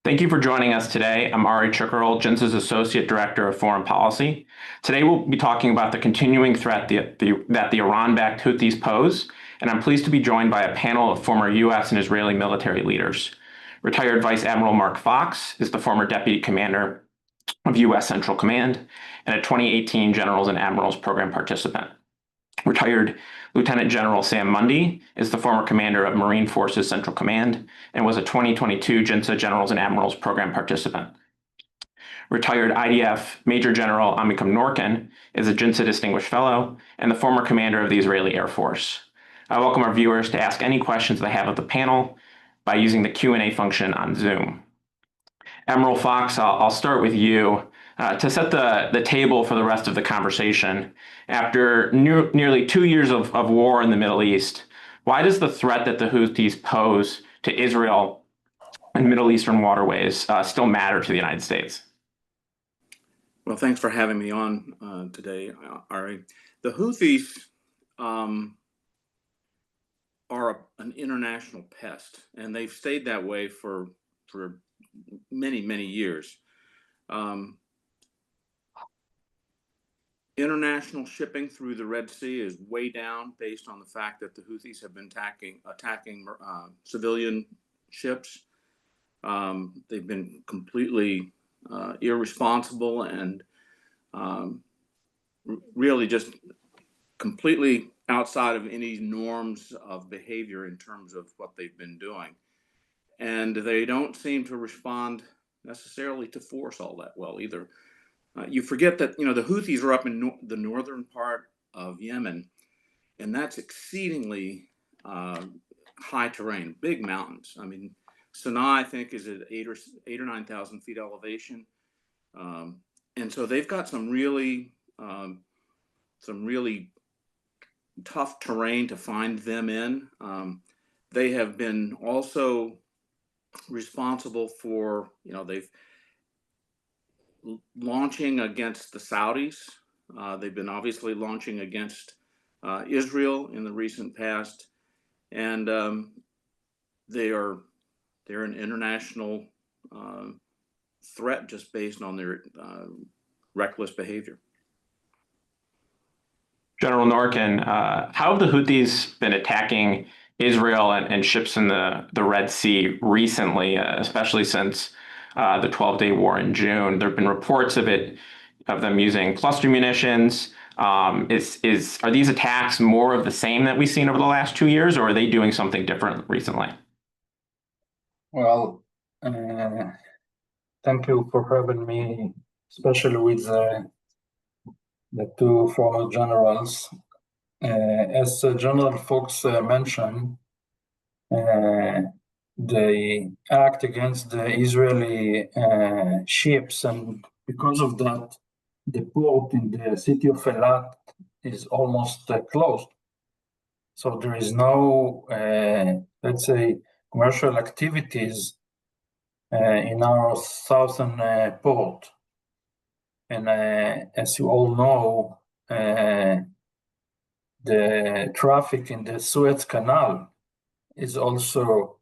Thank you for joining us today. I'm Ari Chukkerl, JINSA's Associate Director of Foreign Policy. Today we'll be talking about the continuing threat that the Iran-backed Houthis pose, and I'm pleased to be joined by a panel of former U.S. and Israeli military leaders. Retired Vice Admiral Mark Fox is the former Deputy Commander of U.S. Central Command and a 2018 Generals and Admirals Program participant. Retired Lieutenant General Sam Mundy is the former commander of Marine Forces Central Command and was a 2022 JINSA Generals and Admirals Program participant. Retired IDF Major General Amikam Norkin is a JINSA Distinguished Fellow and the former commander of the Israeli Air Force. I welcome our viewers to ask any questions they have of the panel by using the Q&A function on Zoom. Admiral Fox, I'll start with you. To set the table for the rest of the conversation, after nearly 2 years of war in the Middle East, why does the threat that the Houthis pose to Israel and Middle Eastern waterways still matter to the United States? Well, thanks for having me on today, Ari. The Houthis are an international pest, and they've stayed that way for many, many years. International shipping through the Red Sea is way down based on the fact that the Houthis have been attacking civilian ships. They've been completely irresponsible and really just completely outside of any norms of behavior in terms of what they've been doing. And they don't seem to respond necessarily to force all that well either. You forget that, the Houthis are up in the northern part of Yemen, and that's exceedingly high terrain, big mountains. I mean, Sana'a, I think, is at 8,000 or 9,000 feet elevation. And so they've got some really tough terrain to find them in. They have been also responsible for, they've launching against the Saudis. They've been obviously launching against Israel in the recent past, and they're an international threat just based on their reckless behavior. General Norkin, how have the Houthis been attacking Israel and ships in the Red Sea recently, especially since the 12-day war in June? There have been reports of them using cluster munitions. Are these attacks more of the same that we've seen over the last 2 years, or are they doing something different recently? Well, thank you for having me, especially with the two former generals. As General Fox mentioned, they act against the Israeli ships, and because of that, the port in the city of Eilat is almost closed. So there is no, let's say, commercial activities in our southern port. And as you all know, the traffic in the Suez Canal is also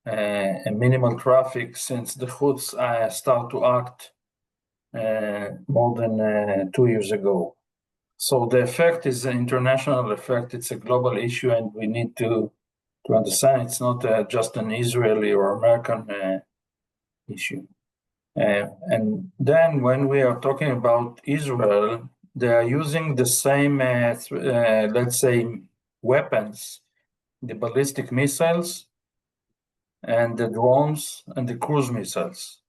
a minimal traffic since the Houthis start to act more than 2 years ago. So the effect is an international effect. It's a global issue, and we need to understand it's not just an Israeli or American issue. And then when we are talking about Israel, they are using the same, let's say, weapons, the ballistic missiles, and the drones and the cruise missiles.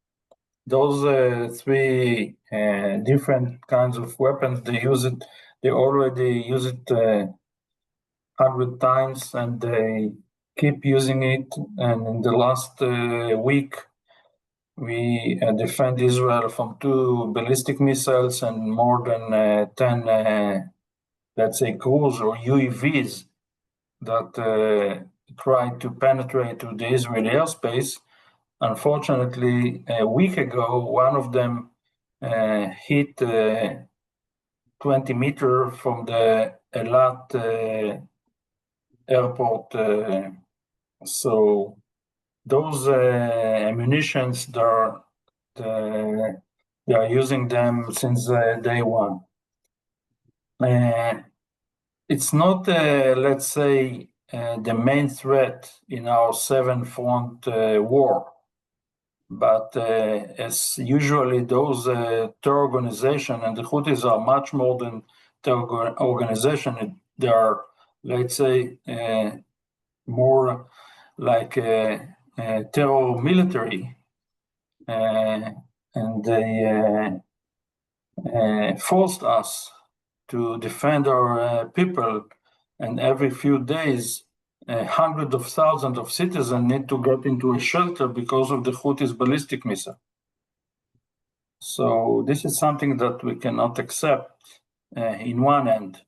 Those three different kinds of weapons, they already use it 100 times, and they keep using it. And in the last week, we defend Israel from 2 ballistic missiles and more than 10, let's say, cruise or UAVs that tried to penetrate to the Israeli airspace. Unfortunately, a week ago, one of them hit 20 meters from the Eilat airport. So those ammunitions, they are using them since day one. It's not, let's say, the main threat in our seven-front war, but as usually those terror organizations, and the Houthis are much more than terror organization. They are, let's say, more like a terror military, and they forced us to defend our people, and every few days, hundreds of thousands of citizens need to get into a shelter because of the Houthis' ballistic missile. So this is something that we cannot accept in one end.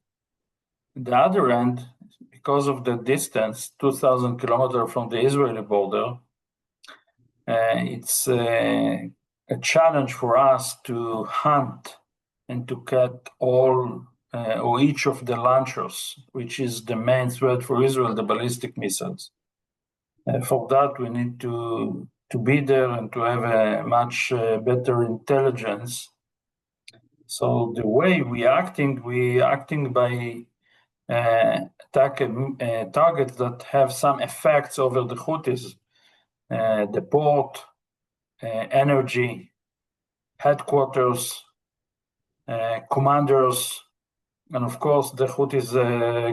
The other end, because of the distance, 2,000 kilometers from the Israeli border, it's a challenge for us to hunt and to cut all or each of the launchers, which is the main threat for Israel, the ballistic missiles. For that, we need to be there and to have a much better intelligence. So the way we acting by attacking targets that have some effects over the Houthis, the port, energy, headquarters, commanders, and of course the Houthis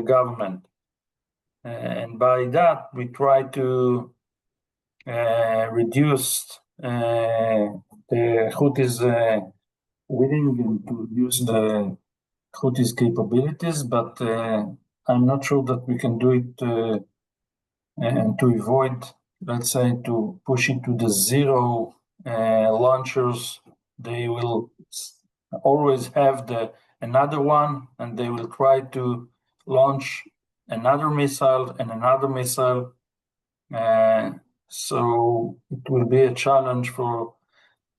government. And by that, we try to reduce the Houthis willing to use the Houthis capabilities, but I'm not sure that we can do it and to avoid, let's say, to push it to the zero launchers. They will always have another one, and they will try to launch another missile and another missile. So it will be a challenge for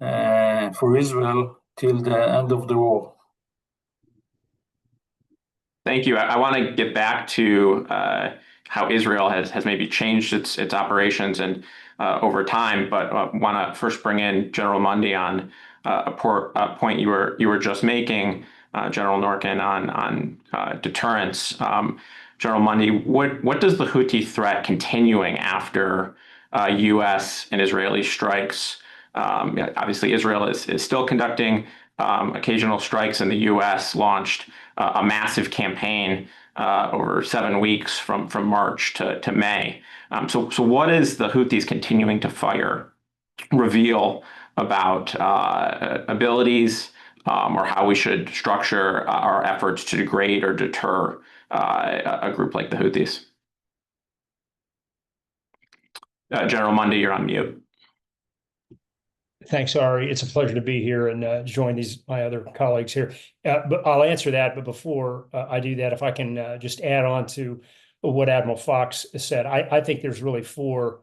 Israel till the end of the war. Thank you. I want to get back to how Israel has maybe changed its operations and over time, but want to first bring in General Mundy on a point you were just making, General Norkin, on deterrence. General Mundy, what does the Houthi threat continuing after U.S. and Israeli strikes? Obviously, Israel is still conducting occasional strikes, and the U.S. launched a massive campaign over 7 weeks from March to May. So what is the Houthis continuing to fire reveal about abilities or how we should structure our efforts to degrade or deter a group like the Houthis? General Mundy, you're on mute. Thanks, Ari. It's a pleasure to be here and join my other colleagues here. But I'll answer that. But before I do that, if I can just add on to what Admiral Fox said, I think there's really four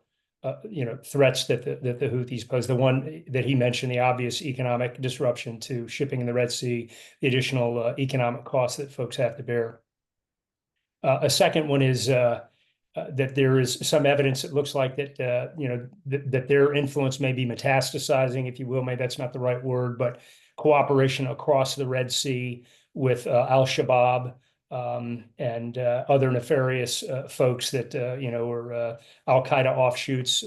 threats that the Houthis pose. The one that he mentioned, the obvious economic disruption to shipping in the Red Sea, the additional economic costs that folks have to bear. A second one is that there is some evidence it looks like that that their influence may be metastasizing, if you will. Maybe that's not the right word, but cooperation across the Red Sea with al-Shabaab and other nefarious folks that are al-Qaeda offshoots.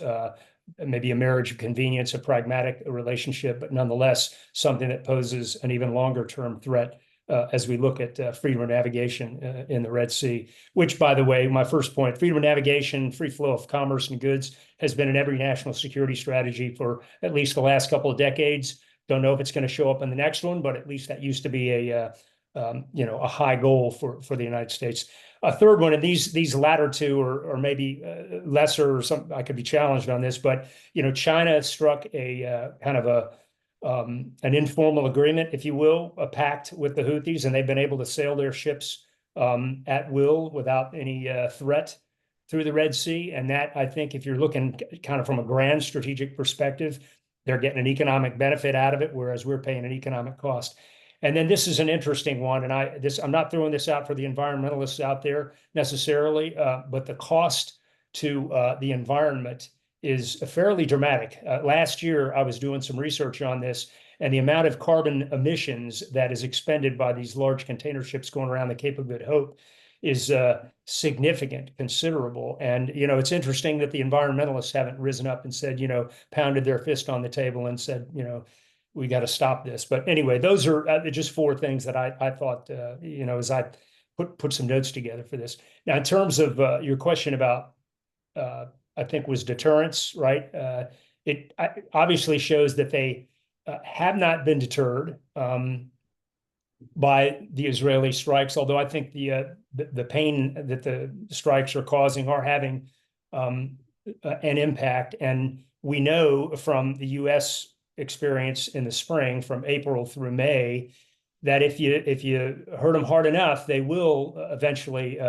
Maybe a marriage of convenience, a pragmatic relationship, but nonetheless something that poses an even longer term threat as we look at freedom of navigation in the Red Sea, which, by the way, my first point, freedom of navigation, free flow of commerce and goods has been in every national security strategy for at least the last couple of decades. Don't know if it's going to show up in the next one, but at least that used to be a high goal for the United States. A third one, and these latter two are maybe lesser, or some I could be challenged on this, but China struck a kind of an informal agreement, if you will, a pact with the Houthis, and they've been able to sail their ships at will without any threat through the Red Sea. And that, I think, if you're looking kind of from a grand strategic perspective, they're getting an economic benefit out of it, whereas we're paying an economic cost. And then this is an interesting one, and I'm not throwing this out for the environmentalists out there necessarily, but the cost to the environment is fairly dramatic. Last year, I was doing some research on this, and the amount of carbon emissions that is expended by these large container ships going around the Cape of Good Hope is significant, considerable. And, it's interesting that the environmentalists haven't risen up and said, pounded their fist on the table and said, we got to stop this. But anyway, those are just four things that I thought, as I put some notes together for this. Now, in terms of your question about, I think was deterrence, right? It obviously shows that they have not been deterred by the Israeli strikes, although I think the pain that the strikes are causing are having an impact. And we know from the U.S. experience in the spring, from April through May, that if you hurt them hard enough, they will eventually,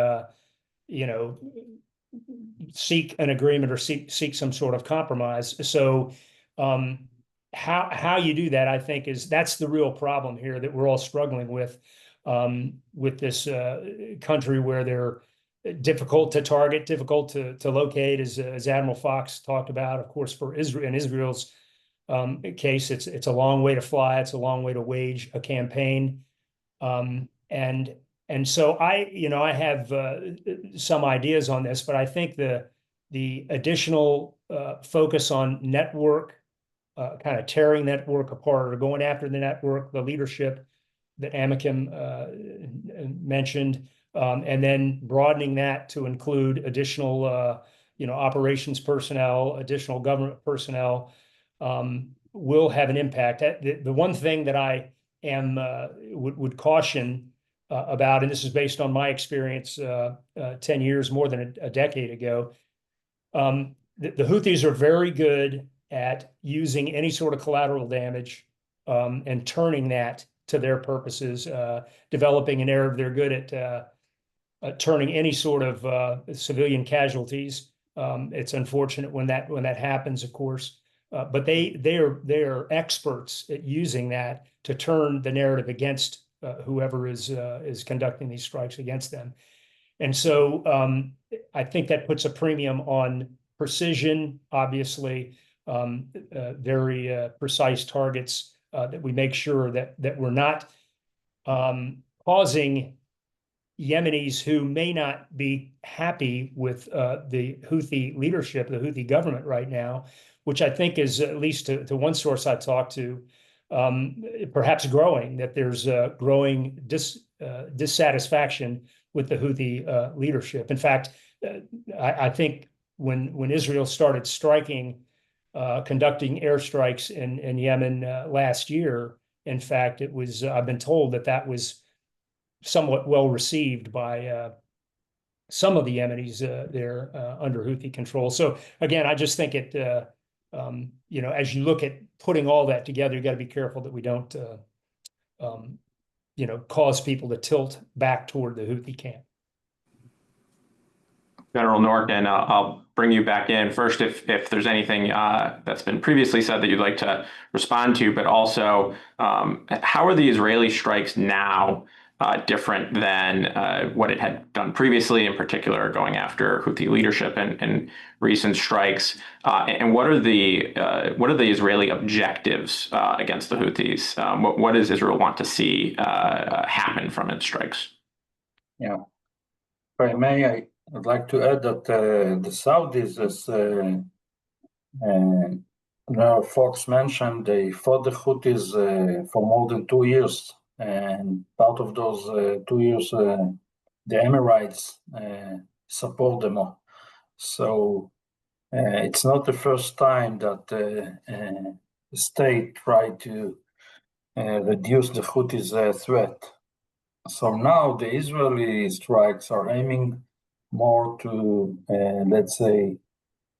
seek an agreement or seek some sort of compromise. So how you do that, I think, that's the real problem here that we're all struggling with this country where they're difficult to target, difficult to locate, as Admiral Fox talked about. Of course, for Israel, in Israel's case, it's a long way to fly. It's a long way to wage a campaign. And so I have some ideas on this, but I think the additional focus on network, kind of tearing network apart or going after the network, the leadership that Amikim mentioned, and then broadening that to include additional, operations personnel, additional government personnel, will have an impact. The one thing that I would caution about, and this is based on my experience 10 years, more than a decade ago, the Houthis are very good at using any sort of collateral damage and turning that to their purposes, developing an narrative. They're good at turning any sort of civilian casualties. It's unfortunate when that happens, of course, but they are experts at using that to turn the narrative against whoever is conducting these strikes against them. And so I think that puts a premium on precision, obviously, very precise targets, that we make sure that we're not causing Yemenis who may not be happy with the Houthi leadership, the Houthi government right now, which I think is, at least to one source I talked to, perhaps growing, that there's growing dissatisfaction with the Houthi leadership. In fact, I think when Israel started striking, conducting airstrikes in Yemen last year, in fact, it was, I've been told that was somewhat well received by some of the Yemenis there under Houthi control. So again, I just think it, as you look at putting all that together, you got to be careful that we don't, cause people to tilt back toward the Houthi camp. General Norton, I'll bring you back in first if there's anything that's been previously said that you'd like to respond to, but also how are the Israeli strikes now different than what it had done previously, in particular going after Houthi leadership and recent strikes? And what are the Israeli objectives against the Houthis? What does Israel want to see happen from its strikes? Yeah, if I may, I'd like to add that the Saudis, as Fox mentioned, they fought the Houthis for more than 2 years. And part of those 2 years, the Emirates support them all. So it's not the first time that the state tried to reduce the Houthis' threat. So now the Israeli strikes are aiming more to, let's say,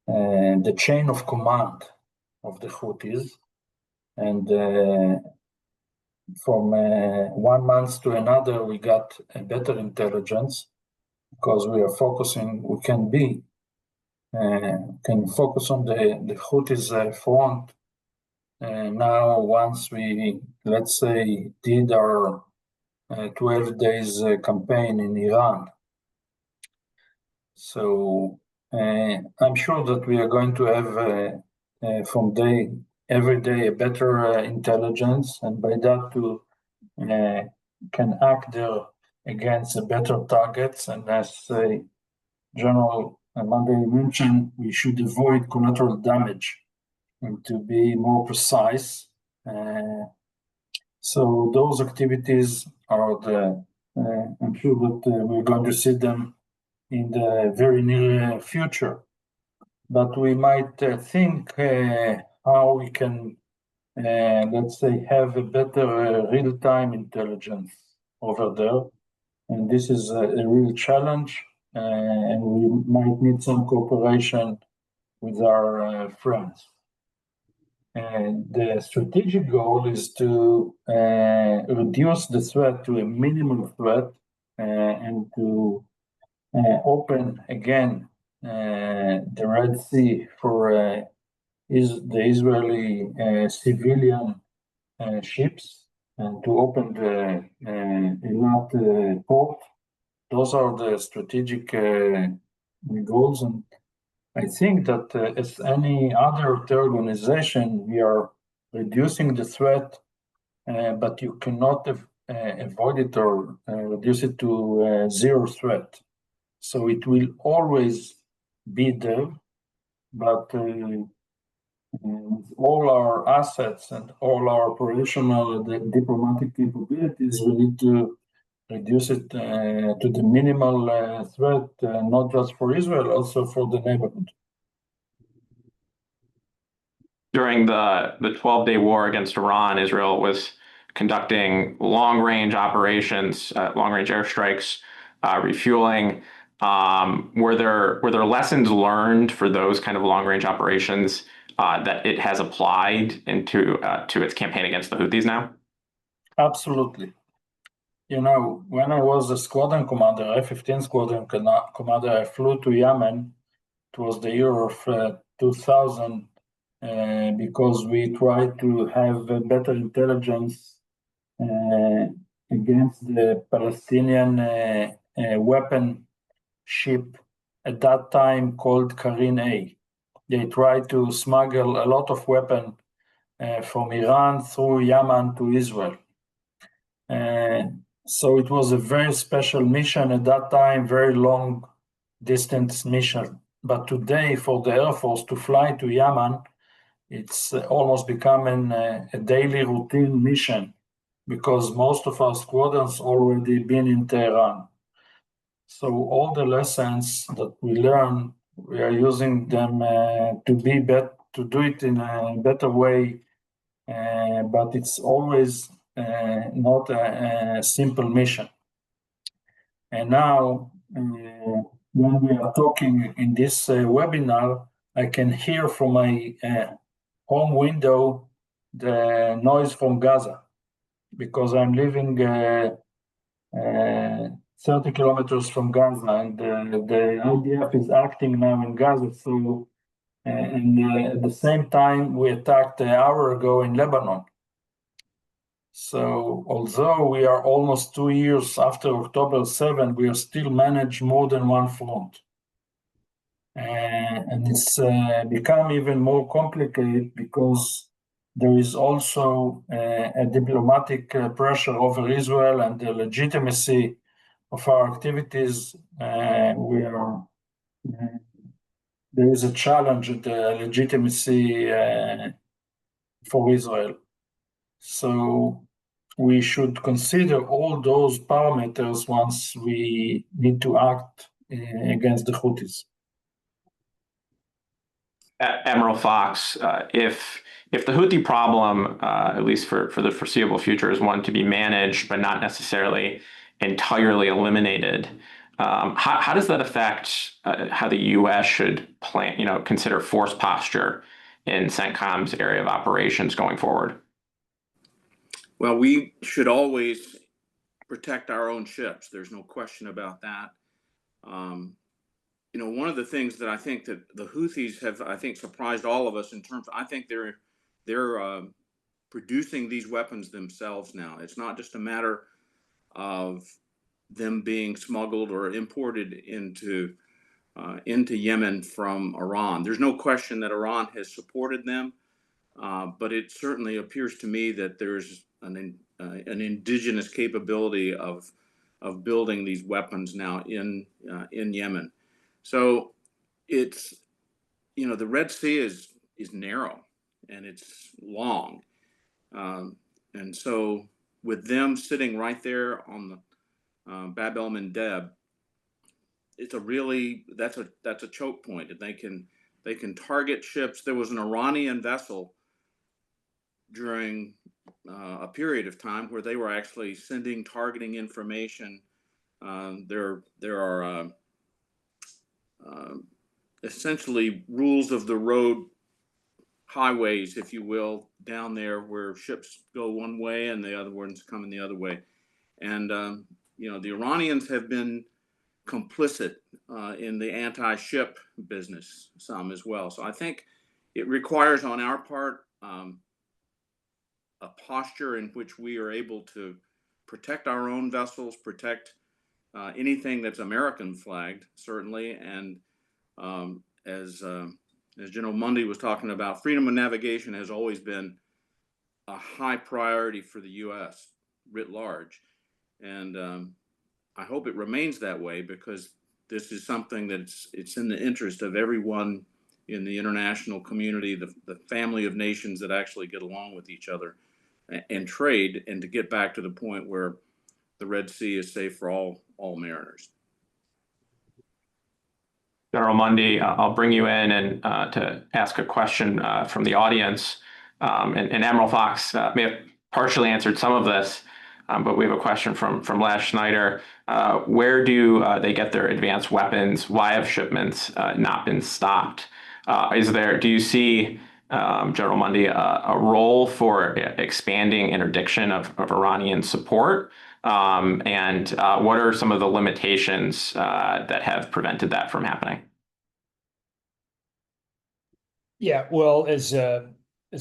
the chain of command of the Houthis. And from 1 month to another, we got a better intelligence because we can focus on the Houthis front. Now, once we, let's say, did our 12 days campaign in Iran. So I'm sure that we are going to have from every day a better intelligence, and by that to can act there against better targets. And as General Monday mentioned, we should avoid collateral damage and to be more precise. So those activities are I'm sure that we're going to see them in the very near future. But we might think how we can, let's say, have a better real-time intelligence over there. And this is a real challenge, and we might need some cooperation with our friends. And the strategic goal is to reduce the threat to a minimum threat and to open again the Red Sea for the Israeli civilian ships and to open the Eilat port. Those are the strategic goals, and I think that as any other organization, we are reducing the threat, but you cannot avoid it or reduce it to zero threat. So it will always be there, but with all our assets and all our operational diplomatic capabilities, we need to reduce it to the minimal threat, not just for Israel, also for the neighborhood. During the 12-day war against Iran, Israel was conducting long-range operations, long-range airstrikes, refueling. Were there lessons learned for those kind of long-range operations that it has applied into to its campaign against the Houthis now? Absolutely. You know, when I was a squadron commander, F-15 squadron commander, I flew to Yemen. It was the year of 2000, because we tried to have better intelligence against the Palestinian weapon ship at that time called Karin A. They tried to smuggle a lot of weapons from Iran through Yemen to Israel. So it was a very special mission at that time, very long distance mission. But today, for the Air Force to fly to Yemen, it's almost becoming a daily routine mission because most of our squadrons already been in Tehran. So all the lessons that we learn, we are using them to do it in a better way, but it's always not a simple mission. And now, when we are talking in this webinar, I can hear from my home window the noise from Gaza, because I'm living 30 kilometers from Gaza, and the IDF is acting now in Gaza. So, and at the same time, we attacked an hour ago in Lebanon. So, although we are almost 2 years after October 7, we are still managed more than one front. And it's become even more complicated because there is also a diplomatic pressure over Israel and the legitimacy of our activities. There is a challenge at the legitimacy for Israel. So we should consider all those parameters once we need to act against the Houthis. Admiral Fox, if the Houthi problem, at least for the foreseeable future, is one to be managed but not necessarily entirely eliminated, how does that affect how the U.S. should consider force posture in CENTCOM's area of operations going forward? Well, we should always protect our own ships. There's no question about that. One of the things that I think that the Houthis have, I think, surprised all of us in terms of, I think they're producing these weapons themselves now. It's not just a matter of them being smuggled or imported into into Yemen from Iran. There's no question that Iran has supported them, but it certainly appears to me that there's an indigenous capability of building these weapons now in Yemen. So it's, you know, the Red Sea is narrow and it's long, and so with them sitting right there on the Bab el Mandeb, it's a really that's a choke point, and they can target ships. There was an Iranian vessel during a period of time where they were actually sending targeting information. There are essentially rules of the road, highways, if you will, down there where ships go one way and the other ones coming the other way. And you know, the Iranians have been complicit in the anti-ship business some as well. So I think it requires on our part a posture in which we are able to protect our own vessels, protect anything that's American flagged, certainly, and as General Mundy was talking about, freedom of navigation has always been a high priority for the U.S. writ large, and I hope it remains that way, because this is something that's it's in the interest of everyone in the international community, the family of nations that actually get along with each other and trade, and to get back to the point where the Red Sea is safe for all mariners. General Mundy, I'll bring you in and to ask a question from the audience. And Admiral Fox may have partially answered some of this, but we have a question from Les Schneider. Where do they get their advanced weapons? Why have shipments not been stopped? Do you see, General Mundy, a role for expanding interdiction of Iranian support? And what are some of the limitations that have prevented that from happening? Yeah, well, as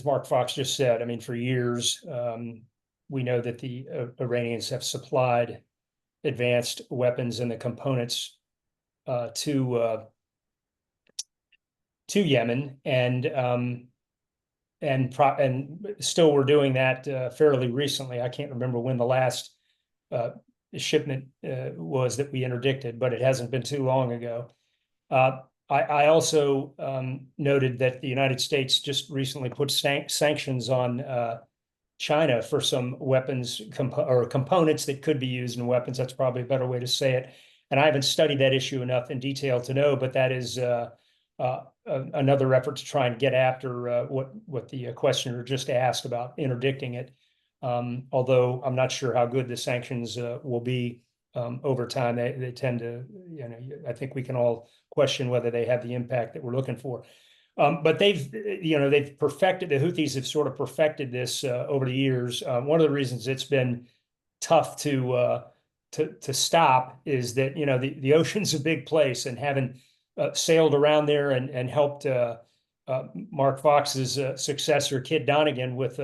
Mark Fox just said, I mean, for years, we know that the Iranians have supplied advanced weapons and the components to Yemen, and still we're doing that fairly recently. I can't remember when the last shipment was that we interdicted, but it hasn't been too long ago. I also noted that the United States just recently put sanctions on China for some weapons or components that could be used in weapons. That's probably a better way to say it. And I haven't studied that issue enough in detail to know, but that is another effort to try and get after what the questioner just asked about interdicting it. Although I'm not sure how good the sanctions will be over time. They tend to, you know, I think we can all question whether they have the impact that we're looking for. But they've perfected, the Houthis have sort of perfected this over the years. One of the reasons it's been tough to stop is that, you know, the ocean's a big place, and having sailed around there and helped Mark Fox's successor, Kid Donegan, with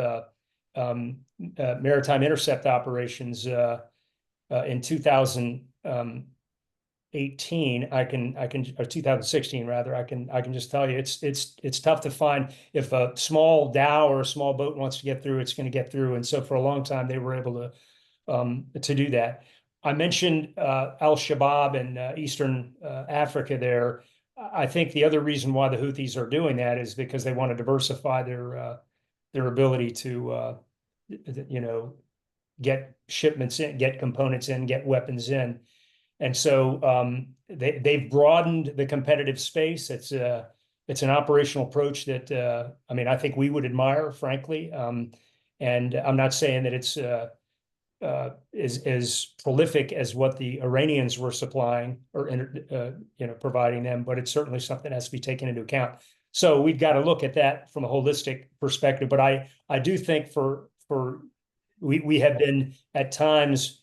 maritime intercept operations in 2018, or 2016 rather, I can just tell you it's tough to find. If a small dhow or a small boat wants to get through, it's going to get through. And so for a long time they were able to do that. I mentioned Al-Shabaab in Eastern Africa there. I think the other reason why the Houthis are doing that is because they want to diversify their ability to you know, get shipments in, get components in, get weapons in. And so they've broadened the competitive space. It's an operational approach that I mean, I think we would admire, frankly. And I'm not saying that it's as prolific as what the Iranians were supplying or you know, providing them, but it's certainly something that has to be taken into account. So we've got to look at that from a holistic perspective. But I do think we have been at times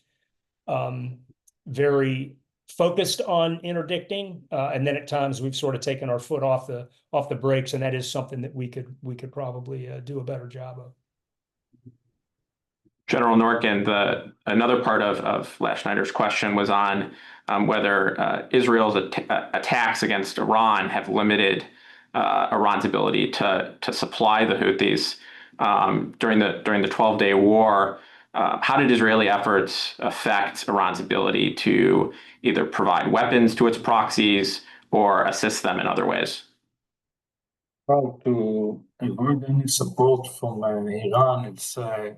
very focused on interdicting, and then at times we've sort of taken our foot off the brakes, and that is something that we could probably do a better job of. General Norkin, another part of Last Schneider's question was on whether Israel's attacks against Iran have limited Iran's ability to supply the Houthis during the 12-day war. How did Israeli efforts affect Iran's ability to either provide weapons to its proxies or assist them in other ways? Well, to avoid any support from Iran, it's a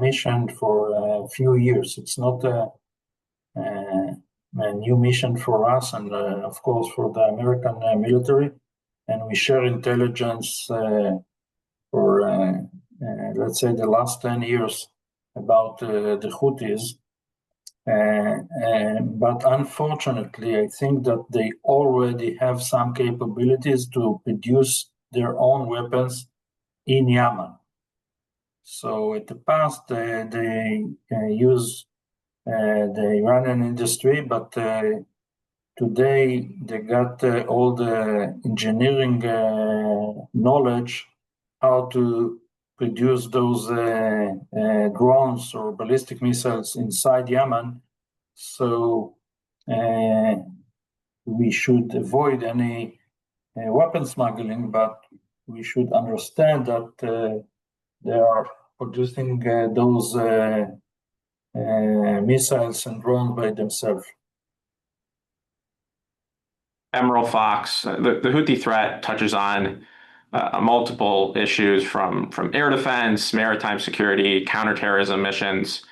mission for a few years. It's not a new mission for us, and of course for the American military. And we share intelligence for let's say the last 10 years about the Houthis. But unfortunately, I think that they already have some capabilities to produce their own weapons in Yemen. So in the past, they use the Iranian industry, but today they got all the engineering knowledge how to produce those drones or ballistic missiles inside Yemen. So we should avoid any weapon smuggling, but we should understand that they are producing those missiles and drones by themselves. Admiral Fox, the Houthi threat touches on multiple issues from air defense, maritime security, counterterrorism missions,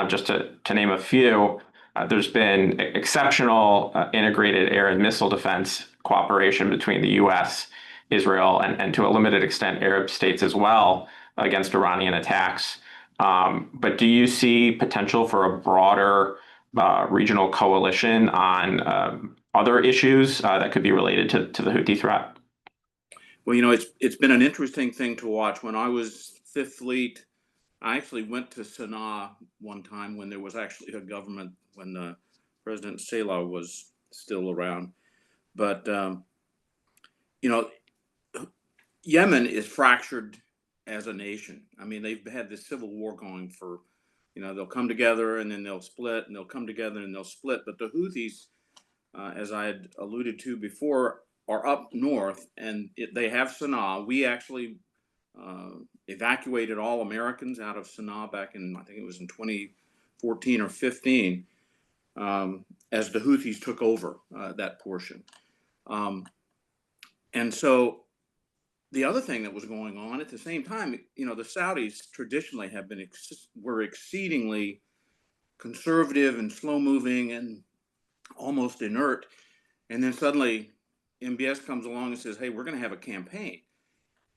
just to name a few. There's been exceptional integrated air and missile defense cooperation between the U.S., Israel, and to a limited extent, Arab states as well against Iranian attacks. But do you see potential for a broader regional coalition on other issues that could be related to the Houthi threat? Well, it's been an interesting thing to watch. When I was Fifth Fleet, I actually went to Sana'a one time when there was actually a government, when President Saleh was still around. But, Yemen is fractured as a nation. I mean, they've had this civil war going for, they'll come together and then they'll split, and they'll come together and they'll split. But the Houthis, as I had alluded to before, are up north, and they have Sana'a. We actually evacuated all Americans out of Sana'a back in, I think it was in 2014 or 15, as the Houthis took over that portion. And so the other thing that was going on at the same time, the Saudis traditionally were exceedingly conservative and slow moving and almost inert. And then suddenly MBS comes along and says, hey, we're going to have a campaign.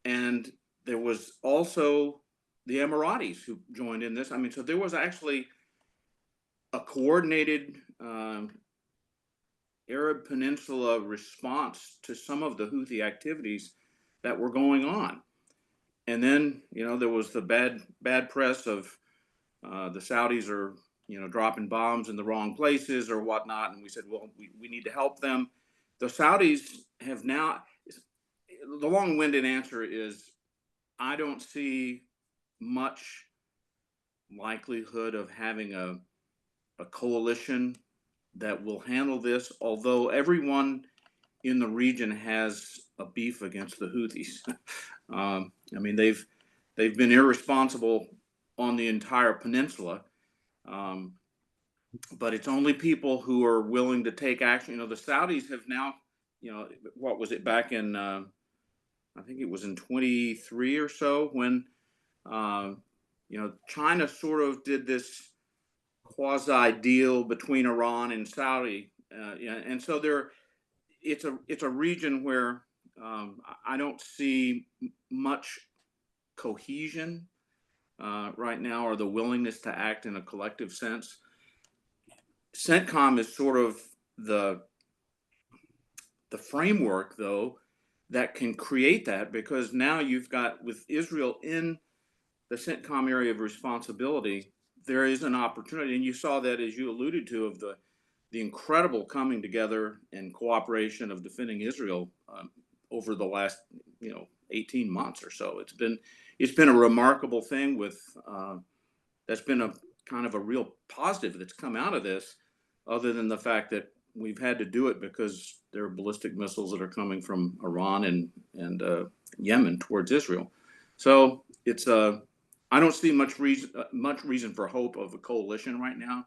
And there was also the Emiratis who joined in this. I mean, so there was actually a coordinated Arab Peninsula response to some of the Houthi activities that were going on. And then, there was the bad press of the Saudis are, dropping bombs in the wrong places or whatnot. And we said, well, we need to help them. The Saudis have now, the long-winded answer is, I don't see much likelihood of having a coalition that will handle this, although everyone in the region has a beef against the Houthis. I mean, they've been irresponsible on the entire peninsula, but it's only people who are willing to take action. The Saudis have now, what was it back in, I think it was in 23 or so, when, China sort of did this quasi deal between Iran and Saudi, and so it's a region where I don't see much cohesion right now, or the willingness to act in a collective sense. CENTCOM is sort of the framework, though, that can create that, because now you've got, with Israel in the CENTCOM area of responsibility, there is an opportunity, and you saw that, as you alluded to, of the incredible coming together and cooperation of defending Israel over the last 18 months or so. It's been a remarkable thing with that's been a kind of a real positive that's come out of this, other than the fact that we've had to do it because there are ballistic missiles that are coming from Iran and Yemen towards Israel. So it's I don't see much reason for hope of a coalition right now.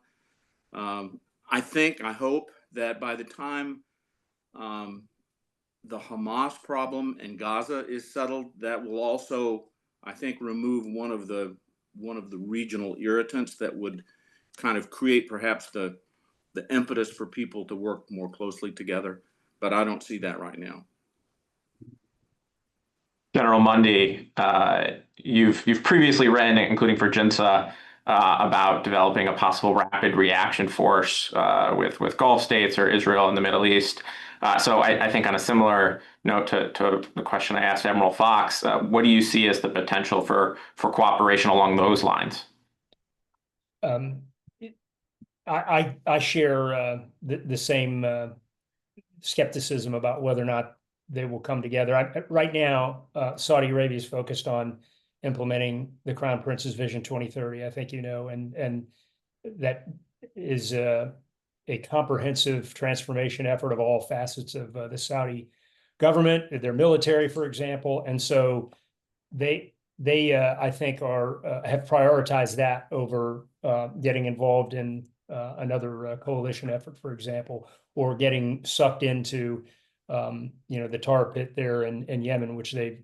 I hope that by the time the Hamas problem in Gaza is settled, that will also, I think, remove one of the regional irritants that would kind of create perhaps the impetus for people to work more closely together. But I don't see that right now. General Mundy, you've previously written, including for JINSA, about developing a possible rapid reaction force with Gulf states or Israel in the Middle East. So I think on a similar note to the question I asked Admiral Fox, what do you see as the potential for cooperation along those lines? I share the same skepticism about whether or not they will come together. Right now, Saudi Arabia is focused on implementing the Crown Prince's Vision 2030, I think you know, and that is a comprehensive transformation effort of all facets of the Saudi government, their military, for example. And so they I think have prioritized that over getting involved in another coalition effort, for example, or getting sucked into the tar pit there in Yemen, which they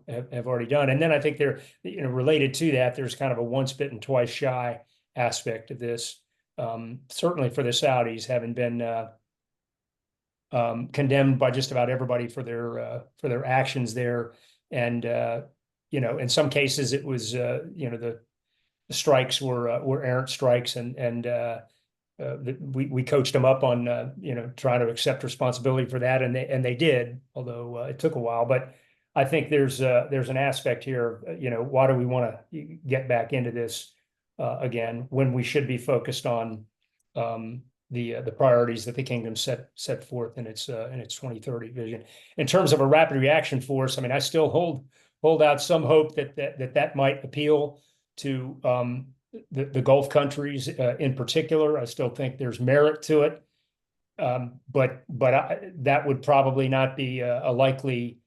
have already done. And then I think they're related to that, there's kind of a once bitten, twice shy aspect of this. Certainly for the Saudis, having been condemned by just about everybody for their actions there, and in some cases it was the strikes were errant strikes, and we coached them up on trying to accept responsibility for that, and they did, although it took a while. But I think there's an aspect here. Why do we want to get back into this again when we should be focused on the priorities that the kingdom set forth in its 2030 vision? In terms of a rapid reaction force, I mean, I still hold out some hope that might appeal to the Gulf countries in particular. I still think there's merit to it, but that would probably not be a likely.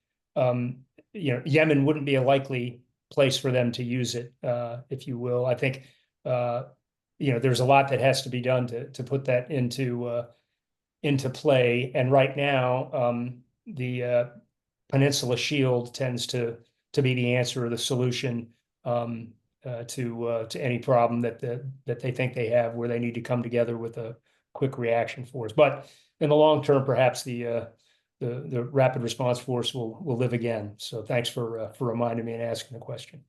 Yemen wouldn't be a likely place for them to use it, if you will. I think there's a lot that has to be done to put that into play. And right now, the Peninsula Shield tends to be the answer or the solution to any problem that they think they have, where they need to come together with a quick reaction force. But in the long term, perhaps the rapid response force will live again. So thanks for reminding me and asking the question.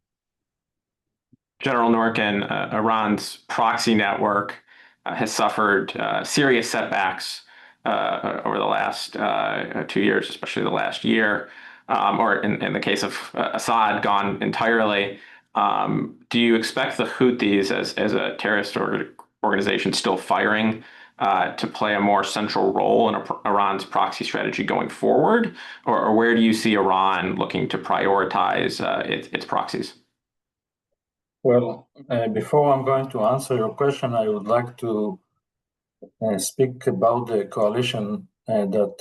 General Norkin, Iran's proxy network has suffered serious setbacks over the last 2 years, especially the last year, or in the case of Assad, gone entirely. Do you expect the Houthis as a terrorist organization still firing to play a more central role in Iran's proxy strategy going forward? Or where do you see Iran looking to prioritize its proxies? Well, before I'm going to answer your question, I would like to speak about the coalition that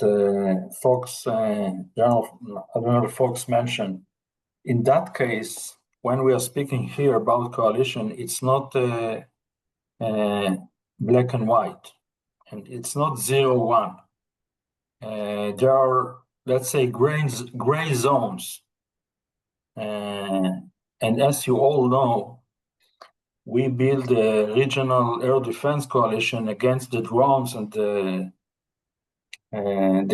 Admiral Fox mentioned. In that case, when we are speaking here about coalition, it's not black and white, and it's not 0-1. There are, let's say, gray zones. And as you all know, we build a regional air defense coalition against the drones and the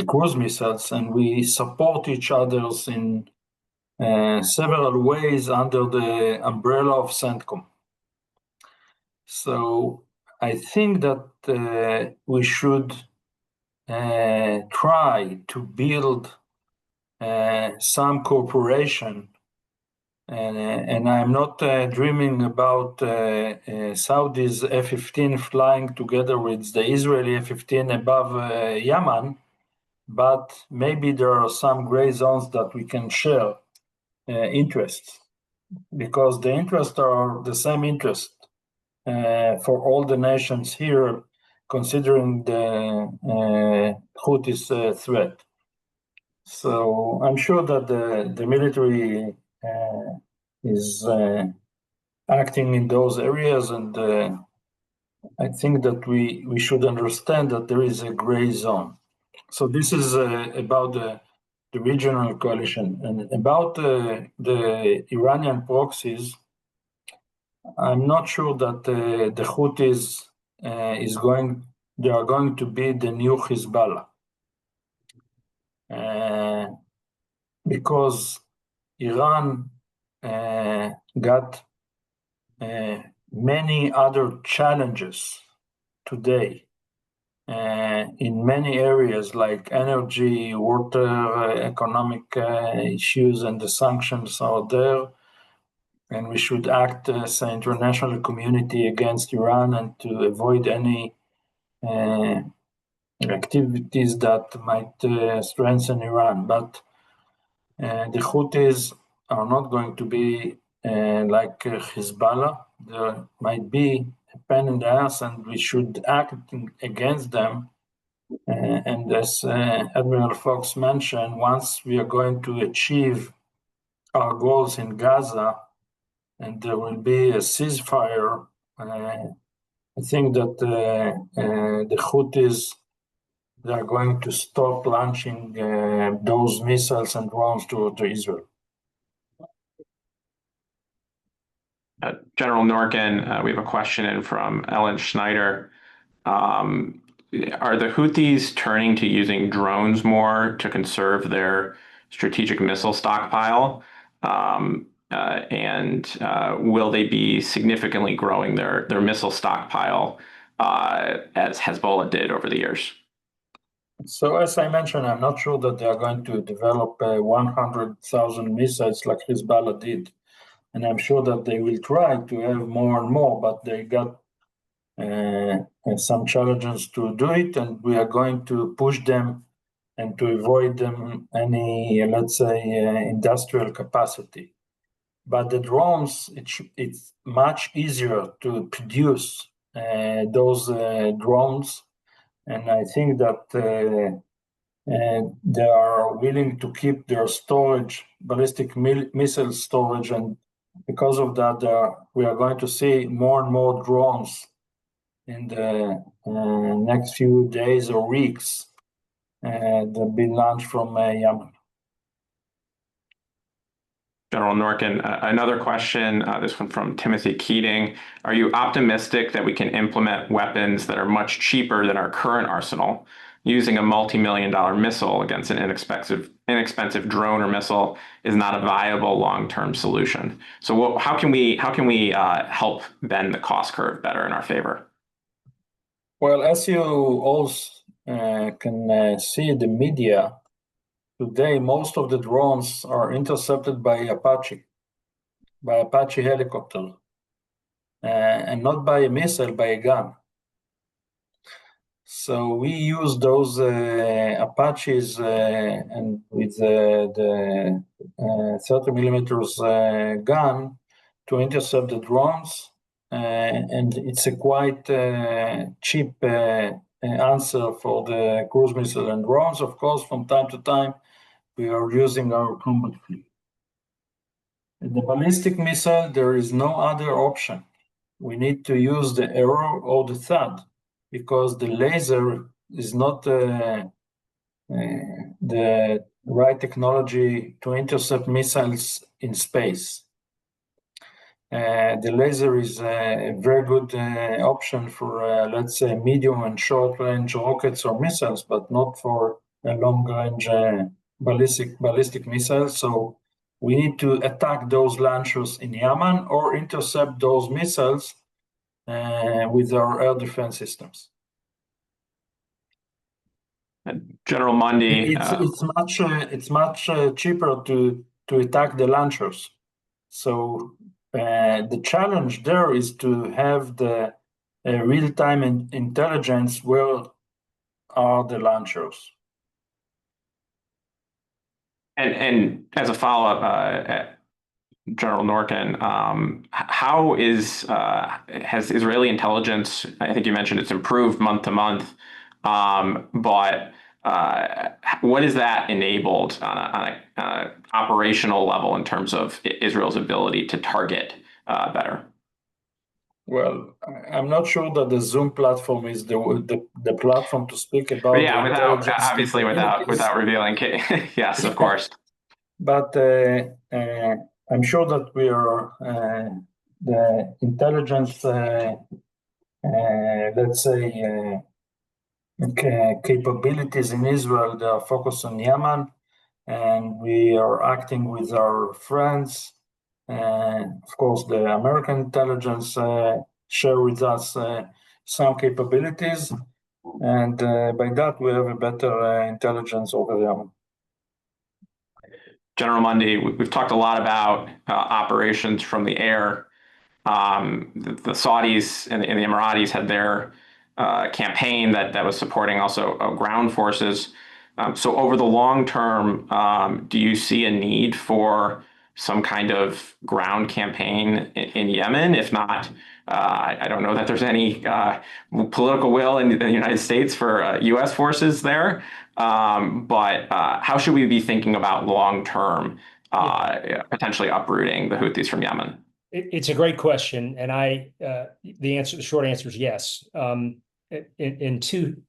cruise missiles, and we support each other in several ways under the umbrella of CENTCOM. So I think that we should try to build some cooperation, and I'm not dreaming about Saudi's F-15 flying together with the Israeli F-15 above Yemen, but maybe there are some gray zones that we can share interests, because the interests are the same interest. for all the nations here, considering the Houthis threat. So I'm sure that the military is acting in those areas, and I think that we should understand that there is a gray zone. So this is about the regional coalition. And about the Iranian proxies, I'm not sure that the Houthis they are going to be the new Hezbollah. Because Iran got many other challenges today in many areas like energy, water, economic issues, and the sanctions are there. And we should act as an international community against Iran and to avoid any activities that might strengthen Iran. But the Houthis are not going to be like Hezbollah. There might be a pain in the ass, and we should act against them. And as Admiral Fox mentioned, once we are going to achieve our goals in Gaza, and there will be a ceasefire, I think that the Houthis, they are going to stop launching those missiles and drones to Israel. General Norkin, we have a question in from Ellen Schneider. Are the Houthis turning to using drones more to conserve their strategic missile stockpile? And will they be significantly growing their missile stockpile as Hezbollah did over the years? So as I mentioned, I'm not sure that they are going to develop 100,000 missiles like Hezbollah did. And I'm sure that they will try to have more and more, but they got some challenges to do it, and we are going to push them and to avoid them any, let's say, industrial capacity. But the drones, it's much easier to produce those drones, and I think that they are willing to keep their storage, ballistic missile storage, and because of that, we are going to see more and more drones in the next few days or weeks that will be launched from Yemen. General Norkin, another question, this one from Timothy Keating. Are you optimistic that we can implement weapons that are much cheaper than our current arsenal? Using a multi-million-dollar missile against an inexpensive drone or missile is not a viable long-term solution. So how can we help bend the cost curve better in our favor? Well, as you also can see in the media, today most of the drones are intercepted by Apache helicopter, and not by a missile, by a gun. So we use those Apaches and with the 30 millimeters gun to intercept the drones, and it's a quite cheap answer for the cruise missile and drones. Of course, from time to time, we are using our combat fleet. In the ballistic missile, there is no other option. We need to use the arrow or the THAAD, because the laser is not the right technology to intercept missiles in space. The laser is a very good option for, let's say, medium and short-range rockets or missiles, but not for a long-range ballistic missiles. So we need to attack those launchers in Yemen or intercept those missiles with our air defense systems. General Mundy, it's much cheaper to attack the launchers. So the challenge there is to have the real-time intelligence where are the launchers. And as a follow-up, General Norkin, how has Israeli intelligence, I think you mentioned it's improved month to month, but what has that enabled on a operational level in terms of Israel's ability to target better? Well, I'm not sure that the Zoom platform is the platform to speak about But yeah, the without intelligence obviously capabilities. without revealing, yes, of course. But I'm sure that we are the intelligence, let's say, capabilities in Israel. They are focused on Yemen, and we are acting with our friends. Of course, the American intelligence share with us some capabilities, and by that we have a better intelligence over Yemen. General Mundy, we've talked a lot about operations from the air. The Saudis and the Emiratis had their campaign that was supporting also ground forces. So over the long term, do you see a need for some kind of ground campaign in Yemen? If not, I don't know that there's any political will in the United States for U.S. forces there. But how should we be thinking about long term potentially uprooting the Houthis from Yemen? It's a great question, and the short answer is yes. In two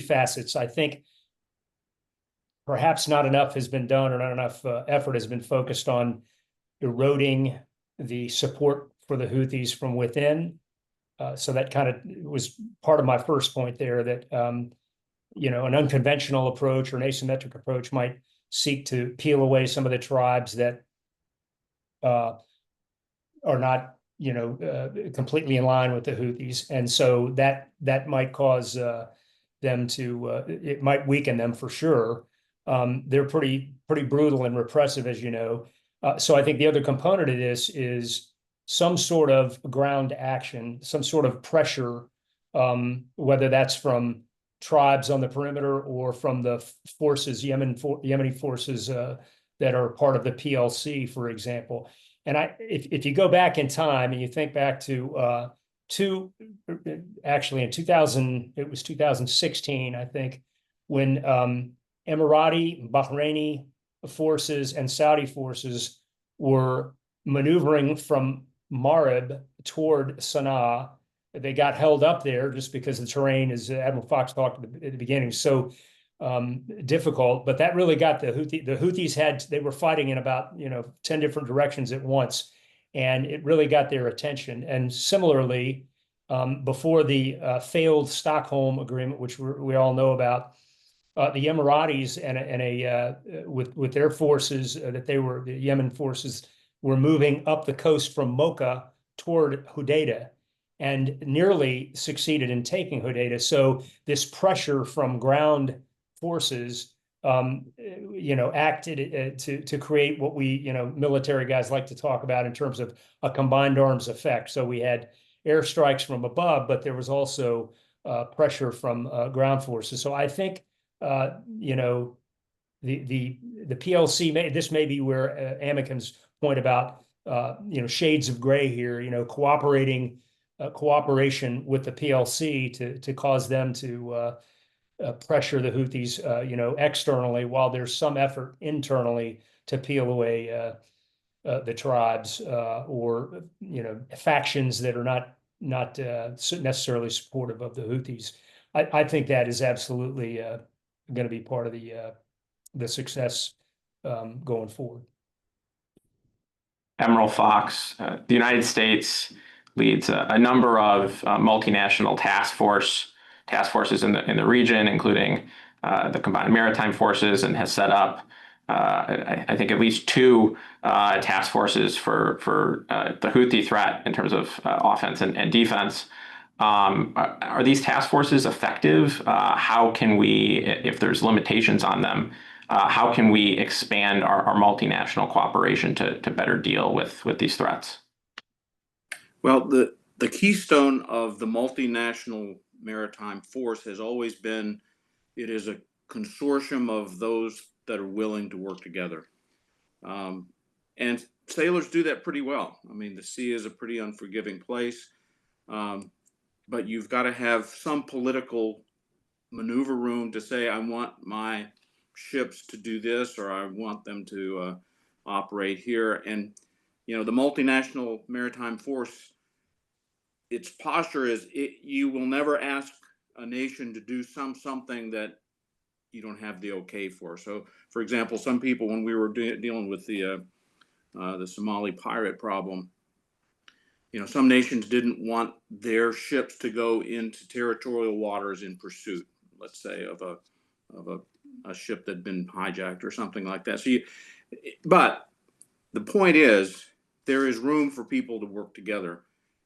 facets, I think perhaps not enough has been done, or not enough effort has been focused on eroding the support for the Houthis from within. So that kind of was part of my first point there, that an unconventional approach or an asymmetric approach might seek to peel away some of the tribes that are not, completely in line with the Houthis, and so that might cause them to, it might weaken them for sure. They're pretty brutal and repressive, as you know. So I think the other component of this is some sort of ground action, some sort of pressure, whether that's from tribes on the perimeter or from the forces, Yemeni forces that are part of the PLC, for example. And if you go back in time and you think back to actually in 2016, I think, when Emirati, Bahraini forces and Saudi forces were maneuvering from Marib toward Sana'a. They got held up there just because the terrain, as Admiral Fox talked at the beginning, so difficult. But that really got the Houthis they were fighting in about 10 different directions at once, and it really got their attention. And similarly, before the failed Stockholm Agreement, which we all know about, the Emiratis with their forces the Yemen forces were moving up the coast from Mocha toward Hodeidah, and nearly succeeded in taking Hodeidah. So this pressure from ground forces, acted to create what we, military guys like to talk about in terms of a combined arms effect. So we had airstrikes from above, but there was also pressure from ground forces. So I think, the PLC this may be where Amikim's point about shades of gray here, cooperation with the PLC to cause them to pressure the Houthis, externally, while there's some effort internally to peel away the tribes or factions that are not necessarily supportive of the Houthis. I think that is absolutely going to be part of the success going forward. Admiral Fox, the United States leads a number of multinational task forces in the region, including the combined maritime forces, and has set up, I think, at least two task forces for the Houthi threat in terms of offense and defense. Are these task forces effective? How can we, if there's limitations on them, how can we expand our multinational cooperation to better deal with these threats? Well, the keystone of the multinational maritime force has always been, it is a consortium of those that are willing to work together. And sailors do that pretty well. I mean, the sea is a pretty unforgiving place, but you've got to have some political maneuver room to say, I want my ships to do this, or I want them to operate here. And, you know, the multinational maritime force, its posture is you will never ask a nation to do something that you don't have the okay for. So, for example, some people, when we were dealing with the Somali pirate problem, you know, some nations didn't want their ships to go into territorial waters in pursuit, let's say, of a ship that had been hijacked or something like that. So, but the point is, there is room for people to work together,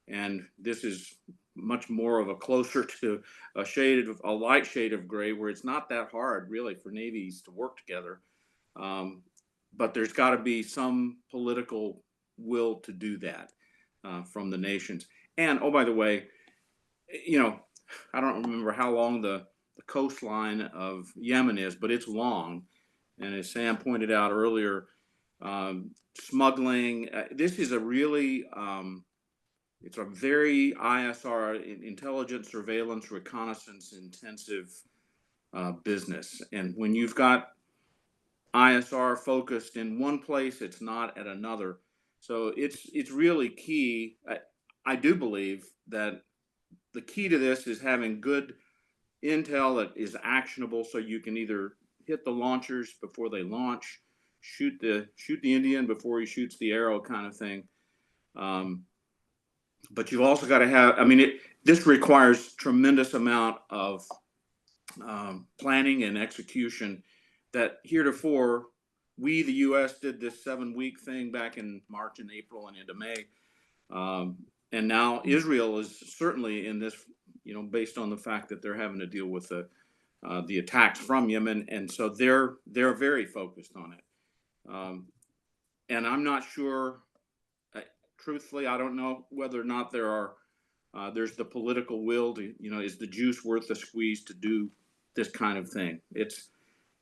and this is much more of a closer to a light shade of gray, where it's not that hard really for navies to work together. But there's got to be some political will to do that from the nations. And oh, by the way, you know, I don't remember how long the coastline of Yemen is, but it's long. And as Sam pointed out earlier, smuggling. This is a really, it's a very ISR, intelligence, surveillance, reconnaissance intensive business. And when you've got ISR focused in one place, it's not at another. So it's really key. I do believe that the key to this is having good intel that is actionable, so you can either hit the launchers before they launch, shoot the Indian before he shoots the arrow, kind of thing. But you've also got to have. I mean, this requires tremendous amount of planning and execution that heretofore we, the U.S., did this 7-week thing back in March and April and into May. And now Israel is certainly in this, you know, based on the fact that they're having to deal with the attacks from Yemen, and so they're very focused on it. And I'm not sure, truthfully, I don't know whether or not there's the political will to, you know, is the juice worth the squeeze to do this kind of thing? It's,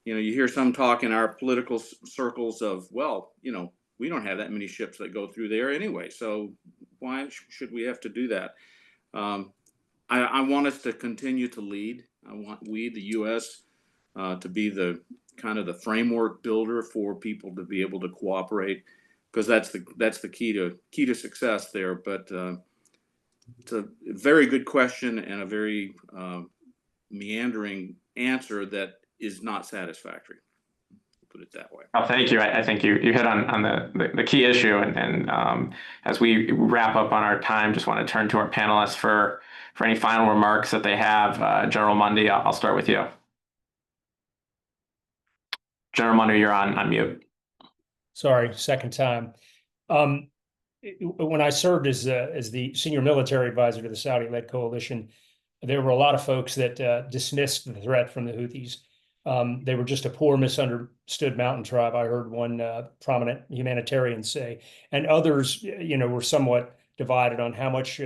you know, you hear some talk in our political circles of, well, you know, we don't have that many ships that go through there anyway, so why should we have to do that? I want us to continue to lead. I want we, the U.S., to be the kind of the framework builder for people to be able to cooperate, because that's the key to success there. But it's a very good question and a very meandering answer that is not satisfactory. Put it that way. Oh, thank you. I think you hit on the key issue, and as we wrap up on our time, just want to turn to our panelists for any final remarks that they have. General Mundy, I'll start with you. General Mundy, you're on mute. Sorry, second time. When I served as the senior military advisor to the Saudi-led coalition, there were a lot of folks that dismissed the threat from the Houthis. They were just a poor, misunderstood mountain tribe, I heard one prominent humanitarian say, and others, you know, were somewhat divided on how much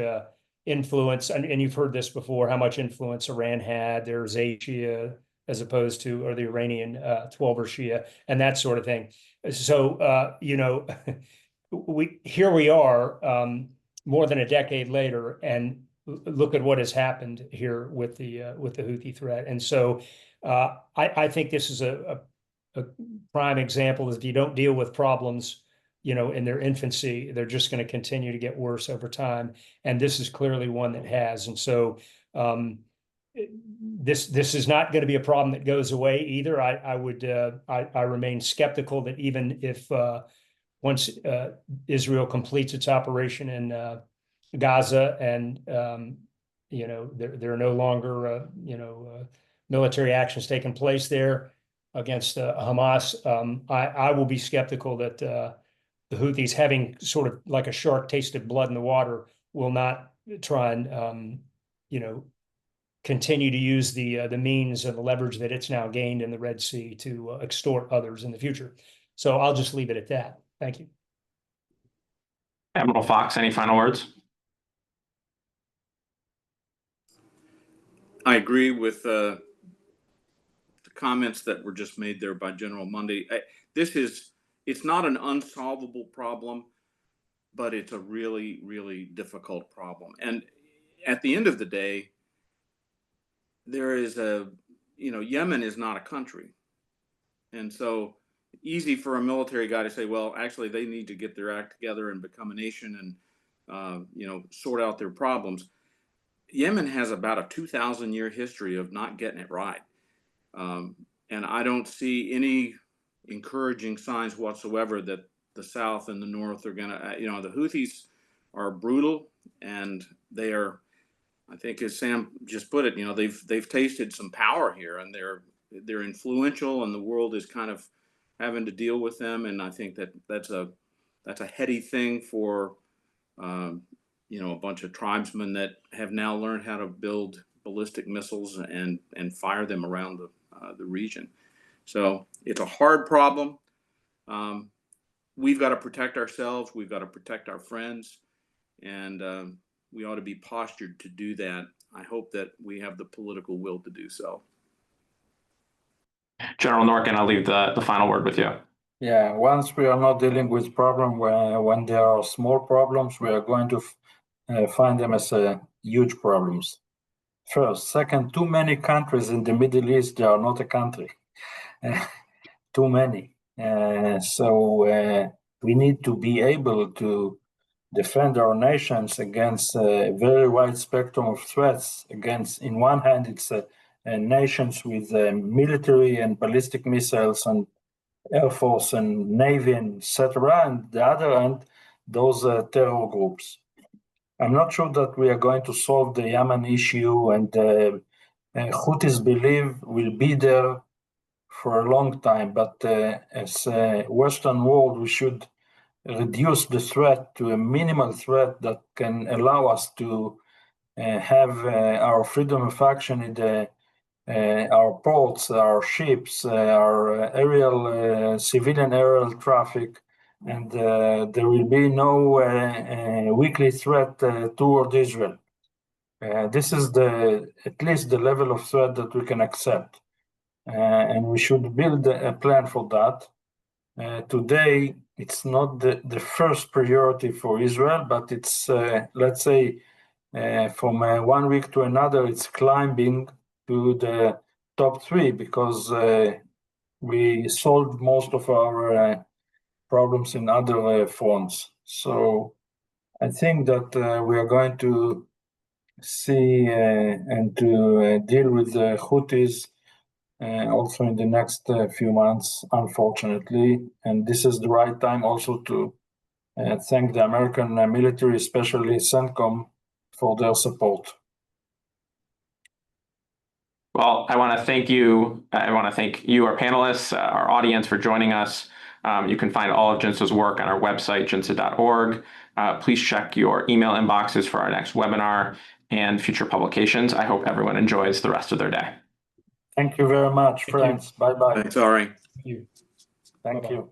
influence, and you've heard this before, how much influence Iran had. There's a Shia as opposed to, or the Iranian 12er Shia, and that sort of thing. So, you know, here we are more than a decade later, and look at what has happened here with the Houthi threat. And so I think this is a prime example is if you don't deal with problems, you know, in their infancy, they're just going to continue to get worse over time. And this is clearly one that has. And so this is not going to be a problem that goes away either. I remain skeptical that even if once Israel completes its operation in Gaza and you know, there are no longer you know, military actions taking place there against Hamas, I will be skeptical that the Houthis, having sort of like a shark tasted blood in the water, will not try and you know, continue to use the means and the leverage that it's now gained in the Red Sea to extort others in the future. So I'll just leave it at that. Thank you. Admiral Fox, any final words? I agree with the comments that were just made there by General Mundy. This is, it's not an unsolvable problem, but it's a really, really difficult problem. And at the end of the day, there is Yemen is not a country. And so easy for a military guy to say, well, actually, they need to get their act together and become a nation and, sort out their problems. Yemen has about a 2,000-year history of not getting it right. And I don't see any encouraging signs whatsoever that the South and the North are going to, the Houthis are brutal, and they are, I think as Sam just put it, they've tasted some power here, and they're influential, and the world is kind of having to deal with them. And I think that's a heady thing for, a bunch of tribesmen that have now learned how to build ballistic missiles and fire them around the region. So it's a hard problem. We've got to protect ourselves. We've got to protect our friends, and we ought to be postured to do that. I hope that we have the political will to do so. General Norkin, I'll leave the final word with you. Yeah, once we are not dealing with problem when there are small problems, we are going to find them as huge problems. First. Second, too many countries in the Middle East, they are not a country. Too many. So we need to be able to defend our nations against a very wide spectrum of threats. Against, in one hand, it's nations with military and ballistic missiles and Air Force and Navy, and etc. And the other hand, those terror groups. I'm not sure that we are going to solve the Yemen issue, and Houthis believe will be there for a long time. But as a Western world, we should reduce the threat to a minimal threat that can allow us to have our freedom of action in our ports, our ships, our aerial, civilian aerial traffic, and there will be no weekly threat toward Israel. This is at least the level of threat that we can accept, and we should build a plan for that. Today, it's not the first priority for Israel, but it's, let's say, from 1 week to another, it's climbing to the top 3 because we solved most of our problems in other fronts. So I think that we are going to see and to deal with the Houthis also in the next few months, unfortunately. And this is the right time also to thank the American military, especially CENTCOM, for their support. Well, I want to thank you. I want to thank you, our panelists, our audience, for joining us. You can find all of JINSA's work on our website, jinsa.org. Please check your email inboxes for our next webinar and future publications. I hope everyone enjoys the rest of their day. Thank you very much, friends. Bye-bye. Thanks, Ari. Thank you. Thank Bye-bye. you.